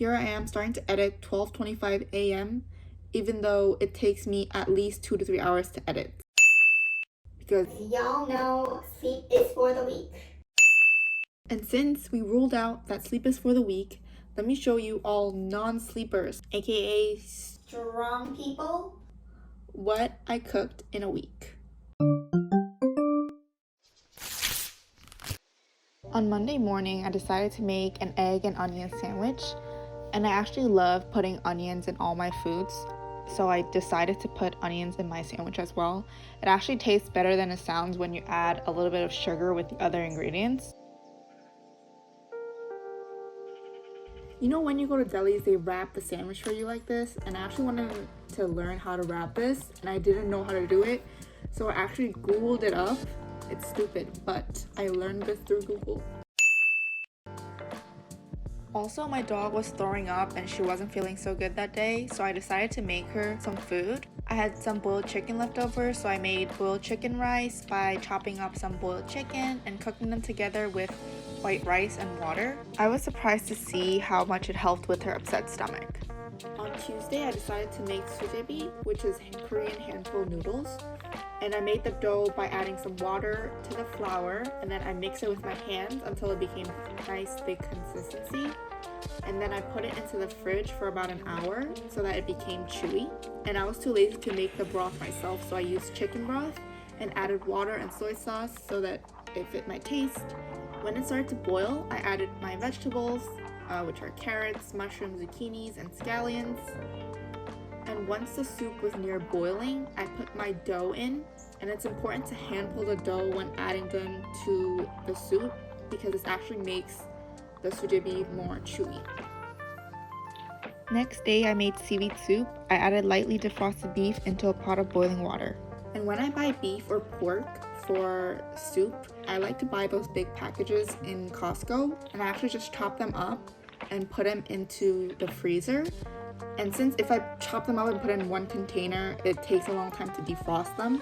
here I am starting to edit 12:25 a.m. even though it takes me at least 2 to 3 hours to edit. Because y'all know sleep is for the weak. And since we ruled out that sleep is for the weak, let me show you all non-sleepers, aka strong people, what I cooked in a week. On Monday morning, I decided to make an egg and onion sandwich, and I actually love putting onions in all my foods, so I decided to put onions in my sandwich as well. It actually tastes better than it sounds when you add a little bit of sugar with the other ingredients. You know when you go to delis, they wrap the sandwich for you like this, and I actually wanted to learn how to wrap this, and I didn't know how to do it, so I actually Googled it up. It's stupid, but I learned this through Google. Also, my dog was throwing up and she wasn't feeling so good that day, so I decided to make her some food. I had some boiled chicken left over, so I made boiled chicken rice by chopping up some boiled chicken and cooking them together with white rice and water. I was surprised to see how much it helped with her upset stomach. On Tuesday, I decided to make sujebi, which is Korean hand-pulled noodles. And I made the dough by adding some water to the flour, and then I mixed it with my hands until it became nice thick consistency. And then I put it into the fridge for about an hour so that it became chewy. And I was too lazy to make the broth myself, so I used chicken broth and added water and soy sauce so that it fit my taste. When it started to boil, I added my vegetables, which are carrots, mushrooms, zucchinis, and scallions. And once the soup was near boiling, I put my dough in, and it's important to hand pull the dough when adding them to the soup because this actually makes the sujebi more chewy. Next day, I made seaweed soup. I added lightly defrosted beef into a pot of boiling water. And when I buy beef or pork for soup, I like to buy those big packages in Costco, and I actually just chop them up and put them into the freezer. And since if I chop them up and put in one container, it takes a long time to defrost them,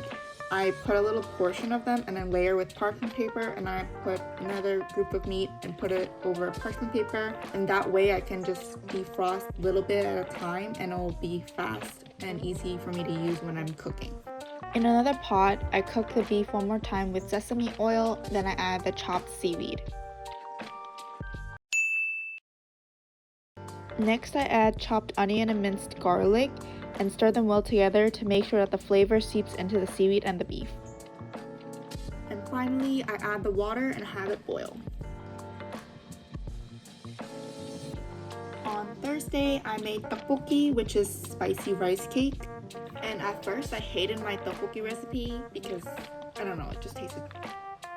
I put a little portion of them and then layer with parchment paper, and I put another group of meat and put it over parchment paper, and that way I can just defrost a little bit at a time and it'll be fast and easy for me to use when I'm cooking. In another pot, I cook the beef one more time with sesame oil, then I add the chopped seaweed. Next, I add chopped onion and minced garlic and stir them well together to make sure that the flavor seeps into the seaweed and the beef. And finally, I add the water and have it boil. On Thursday, I made tteokbokki, which is spicy rice cake. And at first, I hated my tteokbokki recipe because, I don't know, it just tasted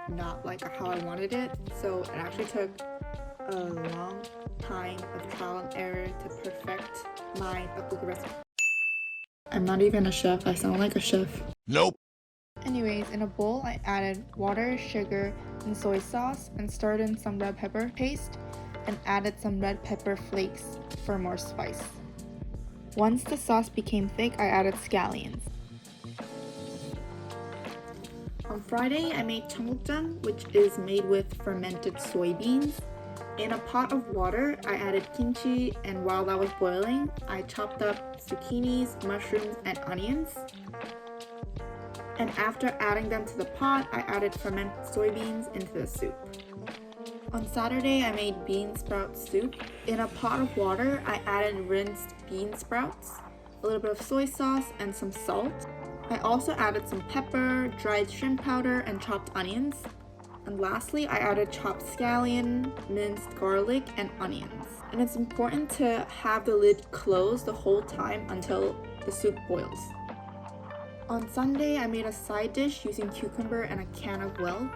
not like how I wanted it. So it actually took a long time of trial and error to perfect my tteokbokki recipe. I'm not even a chef. I sound like a chef. Nope. Anyways, in a bowl, I added water, sugar, and soy sauce and stirred in some red pepper paste and added some red pepper flakes for more spice. Once the sauce became thick, I added scallions. On Friday, I made 청국장, which is made with fermented soybeans. In a pot of water, I added kimchi, and while that was boiling, I chopped up zucchinis, mushrooms, and onions. And after adding them to the pot, I added fermented soybeans into the soup. On Saturday, I made bean sprout soup. In a pot of water, I added rinsed bean sprouts, a little bit of soy sauce, and some salt. I also added some pepper, dried shrimp powder, and chopped onions. And lastly, I added chopped scallion, minced garlic, and onions. And it's important to have the lid closed the whole time until the soup boils. On Sunday, I made a side dish using cucumber and a can of Whelk.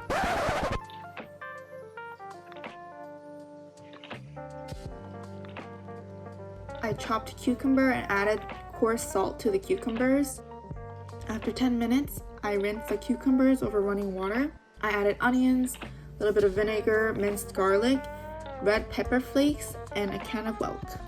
I chopped cucumber and added coarse salt to the cucumbers. After 10 minutes, I rinsed the cucumbers over running water. I added onions, a little bit of vinegar, minced garlic, red pepper flakes, and a can of Whelk.